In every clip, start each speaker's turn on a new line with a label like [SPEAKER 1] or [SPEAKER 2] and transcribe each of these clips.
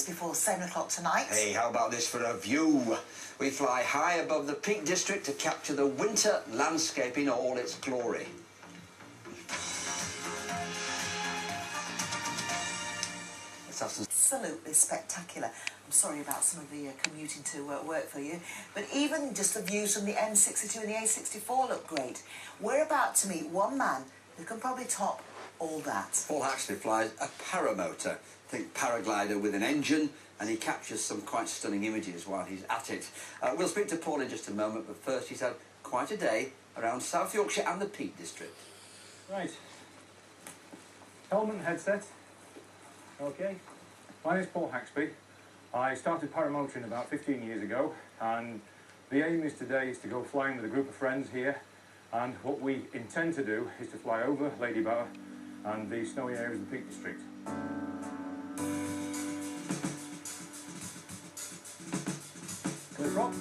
[SPEAKER 1] hours before 7 o'clock tonight.
[SPEAKER 2] Hey, how about this for a view? We fly high above the Peak District to capture the winter landscape in all its glory.
[SPEAKER 1] Absolutely spectacular. I'm sorry about some of the commuting to work for you, but even just the views from the M62 and the A64 look great. We're about to meet one man who can probably top all that.
[SPEAKER 2] Paul Haxby flies a paramotor, think paraglider with an engine, and he captures some quite stunning images while he's at it. We'll speak to Paul in just a moment, but first he's had quite a day around South Yorkshire and the Peak District.
[SPEAKER 3] Right. Helmet and headset. Okay. My name's Paul Haxby. I started paramotoring about 15 years ago, and the aim is today is to go flying with a group of friends here, and what we intend to do is to fly over Lady Bower and the snowy areas of the Peak District. Clear prop.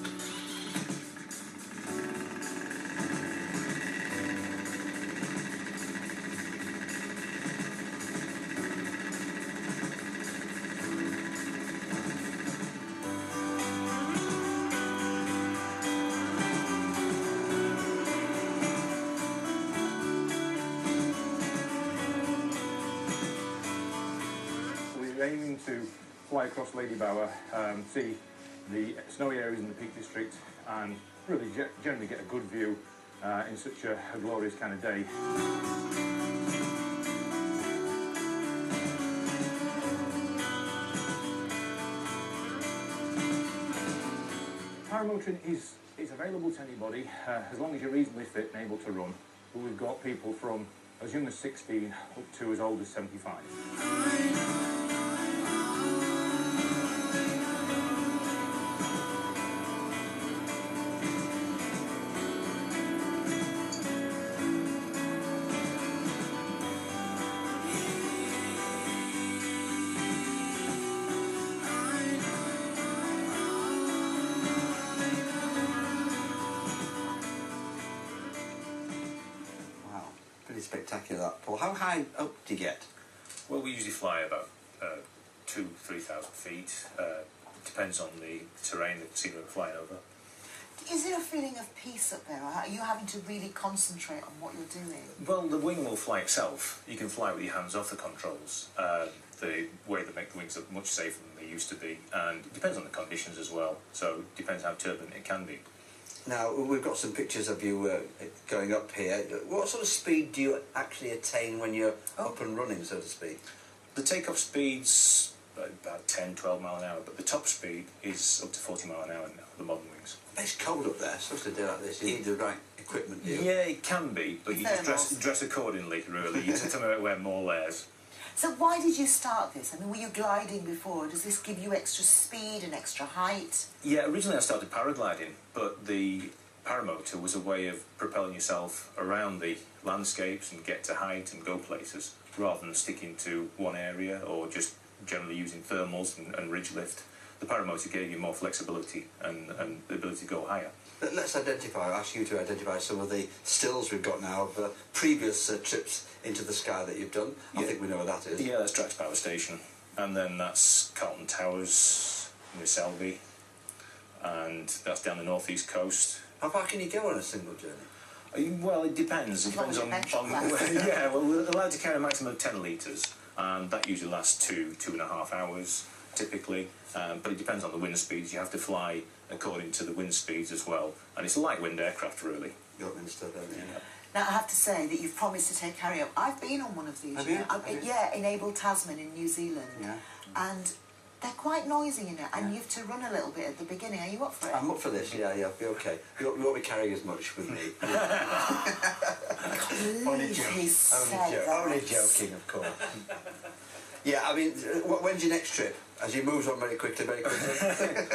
[SPEAKER 3] We're aiming to fly across Lady Bower, see the snowy areas in the Peak District, and really generally get a good view in such a glorious kind of day. Paramotoring is available to anybody as long as you're reasonably fit and able to run. But we've got people from as young as 16 up to as old as 75.
[SPEAKER 2] Pretty spectacular, that, Paul. How high up do you get?
[SPEAKER 4] Well, we usually fly about 2,000–3,000 feet. Depends on the terrain, the scene we're flying over.
[SPEAKER 1] Is there a feeling of peace up there? Or are you having to really concentrate on what you're doing?
[SPEAKER 4] Well, the wing will fly itself. You can fly with your hands off the controls. The way they make the wings are much safer than they used to be, and it depends on the conditions as well. So it depends how turbulent it can be.
[SPEAKER 2] Now, we've got some pictures of you going up here. What sort of speed do you actually attain when you're up and running, so to speak?
[SPEAKER 4] The takeoff speed's about 10–12 mile an hour, but the top speed is up to 40 mile an hour now, the modern wings.
[SPEAKER 2] It's cold up there, supposed to do like this. You need the right equipment, do you?
[SPEAKER 4] Yeah, it can be, but you just dress accordingly, really. You tend to wear more layers.
[SPEAKER 1] So why did you start this? I mean, were you gliding before? Does this give you extra speed and extra height?
[SPEAKER 4] Yeah, originally I started paragliding, but the paramotor was a way of propelling yourself around the landscapes and get to height and go places, rather than sticking to one area or just generally using thermals and ridge lift. The paramotor gave you more flexibility and the ability to go higher.
[SPEAKER 2] Let's ask you to identify some of the stills we've got now of previous trips into the sky that you've done. I think we know where that is.
[SPEAKER 4] Yeah, that's Drax Power Station. And then that's Carlton Towers near Selby. And that's down the northeast coast.
[SPEAKER 2] How far can you go on a single journey?
[SPEAKER 4] Well, it depends. It depends on yeah, well, we're allowed to carry a maximum of 10 litres, and that usually lasts 2–2.5 hours, typically. But it depends on the wind speeds. You have to fly according to the wind speeds as well. And it's a light wind aircraft, really.
[SPEAKER 2] Got wind stuff, haven't you? Yeah.
[SPEAKER 1] Now, I have to say that you've promised to take carry up. I've been on one of these.
[SPEAKER 2] Have you?
[SPEAKER 1] Yeah, in Abel Tasman in New Zealand.
[SPEAKER 2] Yeah.
[SPEAKER 1] And they're quite noisy, you know, and you have to run a little bit at the beginning. Are you up for it?
[SPEAKER 2] I'm up for this, yeah, be okay. You won't be carrying as much with me. Only joking, of course. Yeah, I mean, when's your next trip? As you move on very quickly,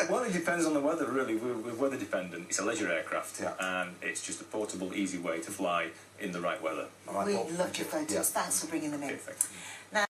[SPEAKER 4] Well, it depends on the weather, really. We're weather dependent. It's a leisure aircraft, and it's just a portable, easy way to fly in the right weather.
[SPEAKER 1] We love your photos. Thanks for bringing them in.
[SPEAKER 4] Perfect.
[SPEAKER 1] Now,